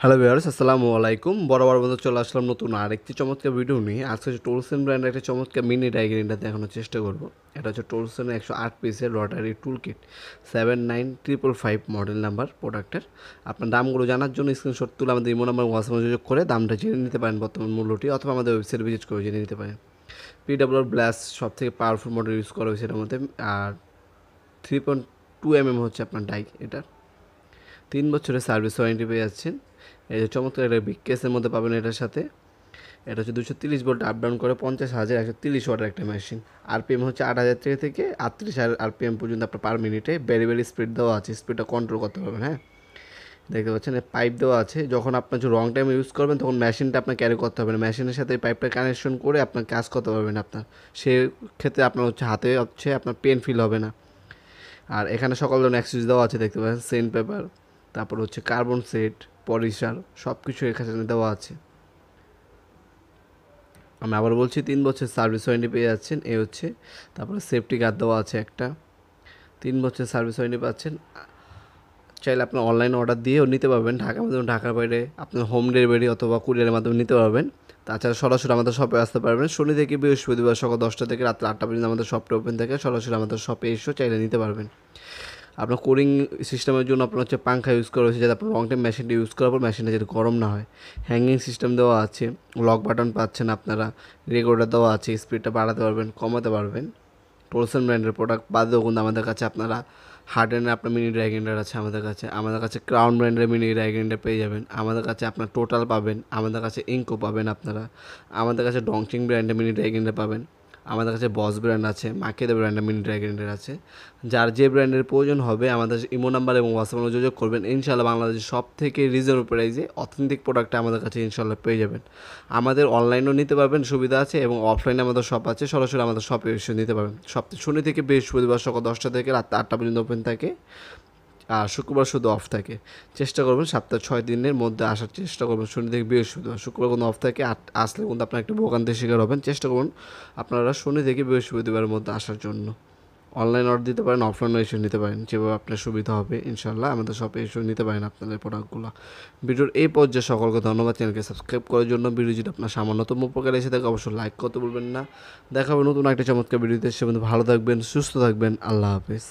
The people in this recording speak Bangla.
হ্যালো ভিউয়ার্স, আসসালামু আলাইকুম। বরাবর মতো চলে আসলাম নতুন আরেকটি চমৎকার ভিডিও নিয়ে। আজকে হচ্ছে টোলসেন ব্র্যান্ডের একটা চমৎকার মিনি ডাইগ্রিনটা দেখানোর চেষ্টা করব। এটা হচ্ছে টোলসেনের 108 পিসের রটারি টুল কিট 79555 মডেল নাম্বার প্রোডাক্টের। আপনার দামগুলো জানার জন্য স্ক্রিনশট তুলে আমাদের ইমো নাম্বার হোয়াটসঅ্যাপে যোগাযোগ করে দামটা জেনে নিতে পারেন, বর্তমান মূল্যটি, অথবা আমাদের ওয়েবসাইট ভিজিট করে জেনে নিতে পারেন। পিডব্লিউআর ব্লাস্ট সব থেকে পাওয়ারফুল মডেল ইউজ করা হয়েছে এটার মধ্যে। আর 3.2 হচ্ছে আপনার ডাই। এটা 3 বছরের সার্ভিস ওয়ারেন্টি পেয়ে যাচ্ছেন। এই যে চমৎকার একটা বিগ কেসের মধ্যে পাবেন এটার সাথে। এটা হচ্ছে 230 ভোল্ট আপ ডাউন করে 50,130 ওয়াটের একটা মেশিন। আরপিএম হচ্ছে 8,000 থেকে 38,000 আরপিএম পর্যন্ত আপনার পার মিনিটে ভেরি স্পিড দেওয়া আছে। স্পিডটা কন্ট্রোল করতে পারবেন। হ্যাঁ, দেখতে পাচ্ছেন পাইপ দেওয়া আছে। যখন আপনার যে রং টাইম ইউজ করবেন তখন মেশিনটা আপনার ক্যারি করতে হবে না, মেশিনের সাথে এই পাইপটা কানেকশন করে আপনার কাজ করতে পারবেন আপনার। সে ক্ষেত্রে আপনার হচ্ছে হাতে হচ্ছে আপনার পেন ফিল হবে না। আর এখানে সকল ধরনের অ্যাক্সেসরিজ দেওয়া আছে, দেখতে পাচ্ছেন সেন্ট পেপার, তারপর হচ্ছে কার্বন সেট, পলিশার, সব কিছু এখানে দেওয়া আছে। আমি আবার বলছি 3 বছর সার্ভিস ওয়ারেন্টি পেয়ে যাচ্ছেন এই হচ্ছে। তারপরে সেফটি গার্ড দেওয়া আছে একটা। 3 বছর সার্ভিস ওয়ারেন্টি পাচ্ছেন। চাইলে আপনার অনলাইন অর্ডার দিয়েও নিতে পারবেন, ঢাকার মাধ্যমে, ঢাকার বাইরে আপনার হোম ডেলিভারি অথবা কুরিয়ারের মাধ্যমে নিতে পারবেন। তাছাড়া সরাসরি আমাদের শপে আসতে পারবেন। শনি থেকে বৃহস্পতিবার সকাল 10টা থেকে রাত্রে 8টা পর্যন্ত আমাদের শপটা ওপেন থাকে। সরাসরি আমাদের শপে এসেও চাইলে নিতে পারবেন। আপনার কুলিং সিস্টেমের জন্য আপনার হচ্ছে পাংখা ইউজ করা হয়েছে, যাতে আপনার লং টাইম মেশিনটা ইউজ করার পর মেশিনটা যাতে গরম না হয়। হ্যাঙ্গিং সিস্টেম দেওয়া আছে, লক বাটন পাচ্ছেন আপনারা, রেগুলেটর দেওয়া আছে, স্পিডটা বাড়াতে পারবেন, কমাতে পারবেন। টোলসন ব্র্যান্ডের প্রোডাক্ট বাদেও কিন্তু আমাদের কাছে আপনারা হার্ডেনের আপনার মিনি ড্রাই গ্রাইন্ডার আছে আমাদের কাছে ক্রাউন ব্র্যান্ডের মিনি ড্রাই গ্রাইন্ডার পেয়ে যাবেন। আমাদের কাছে আপনার টোটাল পাবেন, আমাদের কাছে ইঙ্কো পাবেন আপনারা, আমাদের কাছে ডংচিং ব্র্যান্ডের মিনি ড্রাই গ্রাইন্ডার পাবেন, আমাদের কাছে বস ব্র্যান্ড আছে, মাকেদা ব্র্যান্ডের মিনি ড্রাই গ্রাইন্ডার আছে। যার যে ব্র্যান্ডের প্রয়োজন হবে আমাদের ইমো নাম্বার এবং হোয়াটসঅ্যাপে যোগাযোগ করবেন। ইনশাআল্লাহ বাংলাদেশের সব থেকে রিজনেবল প্রাইসে অথেন্টিক প্রোডাক্ট আমাদের কাছে ইনশাআল্লাহ পেয়ে যাবেন। আমাদের অনলাইনেও নিতে পারবেন, সুবিধা আছে, এবং অফলাইনে আমাদের শপ আছে, সরাসরি আমাদের শপে এসে নিতে পারবেন। সপ্তাহে শনি থেকে বৃহস্পতিবার সকাল 10টা থেকে রাত 8টা পর্যন্ত ওপেন থাকে। আর শুক্রবার শুধু অফ থাকে। চেষ্টা করবেন সপ্তাহে 6 দিনের মধ্যে আসার চেষ্টা করবেন। শনি থেকে বৃহস্পতিবার, শুক্রবার কোনো অফ থাকে, আসলে কিন্তু আপনার একটা ভোগান্তির শিকার হবেন। চেষ্টা করুন আপনারা শনি থেকে বৃহস্পতিবারের মধ্যে আসার জন্য। অনলাইন অর্ডার দিতে পারেন, অফলাইনে এসে নিতে পারেন, যেভাবে আপনার সুবিধা হবে। ইনশাল্লাহ আমাদের শপে এসে নিতে পারেন আপনাদের প্রোডাক্টগুলো। ভিডিওর এই পর্যায়ে সকলকে ধন্যবাদ। চ্যানেলকে সাবস্ক্রাইব করার জন্য। ভিডিও যদি আপনার সামান্যতম উপকার এসে থাকে অবশ্যই লাইক করতে বলবেন না। দেখা হবে নতুন একটা চমৎকার ভিডিওতে। সে ভালো থাকবেন, সুস্থ থাকবেন। আল্লাহ হাফেজ।